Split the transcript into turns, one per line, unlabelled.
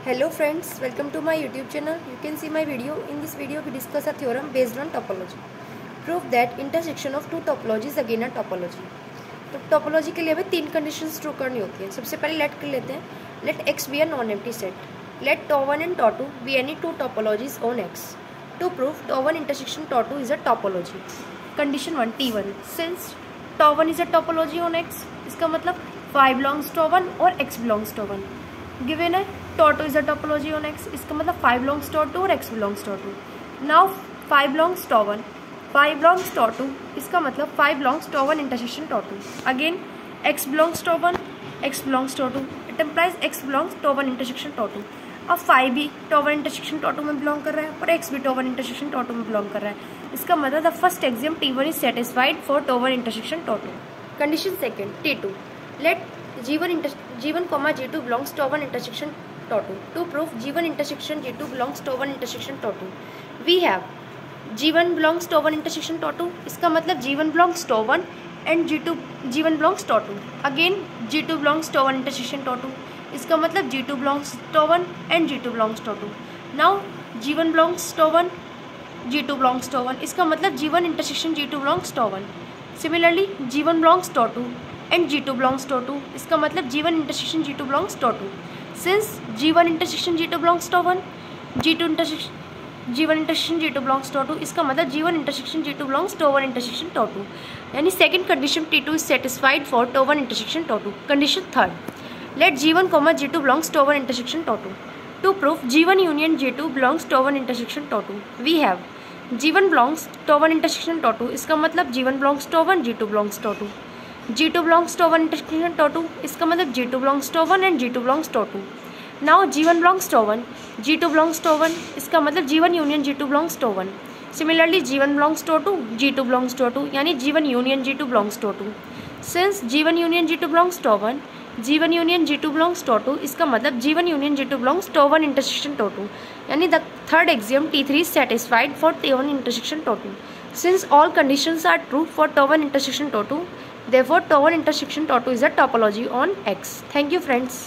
Hello friends, welcome to my YouTube channel. You can see my video. In this video we discuss a theorem based on topology. Prove that intersection of two topologies again a topology. तो topology के लिए हमें तीन conditions true करनी होती हैं. सबसे पहले लेट कर लेते हैं. Let X be a non empty set. Let tau one and tau two be any two topologies on X. To prove tau one intersection tau two is a topology. Condition one T1. Since tau one is a topology on X, इसका मतलब phi belongs tau one और x belongs tau one. Given है tau two is a topology on X, इसका मतलब phi belongs tau to और x belongs tau two. Now phi belongs tau one, phi belongs tau two, इसका मतलब phi belongs tau one intersection tau two. Again x belongs tau one, x belongs tau two, it implies x belongs tau one intersection tau two. अब phi भी tau one intersection tau two में belong कर रहा है और x भी tau one intersection tau two में belong कर रहा है. इसका मतलब the first axiom T1 is satisfied for tau one intersection tau two. Condition second T2. Let G1, G2 belongs to one intersection tau two. To prove G1 intersection G2 belongs to one intersection tau two, we have G1 belongs to one intersection tau two, इसका मतलब G1 belongs to one and G1 belongs to tau two. Again G2 belongs to one intersection tau two, इसका मतलब G2 belongs to one and G2 belongs to tau two. Now G1 belongs to one, G2 belongs to one, इसका मतलब G1 intersection G2 belongs to one. Similarly G1 belongs to two and G2 belongs to two, इसका मतलब G1 intersection G2 belongs to two. Since G1 intersection G2 belongs to one, G1 intersection G2 belongs to two, इसका मतलब G1 intersection G2 belongs to one intersection tau two. यानी second condition T2 is satisfied for tau one intersection tau two. Condition third. Let G1, G2 belongs to one intersection tau two. To proof G1 union G2 belongs to one intersection tau two, we have G1 belongs to one intersection tau two, इसका मतलब G1 belongs to one, G2 belongs to two. G2 belongs to one intersection tau two, इसका मतलब G2 belongs to one and G2 belongs to two. Now G1 belongs to one, G2 belongs to one, इसका मतलब G1 union G2 belongs to one. Similarly G1 belongs to two, G2 belongs to two, यानी G1 union G2 belongs to two. Since G1 union G2 belongs to one, G1 union G2 belongs to two, इसका मतलब G1 union G2 belongs to one intersection tau two. यानी the third axiom T3 is satisfied for T1 intersection tau two. Since all conditions are true for T1 intersection tau two, therefore T1 intersection tau two is a topology on X. Thank you friends.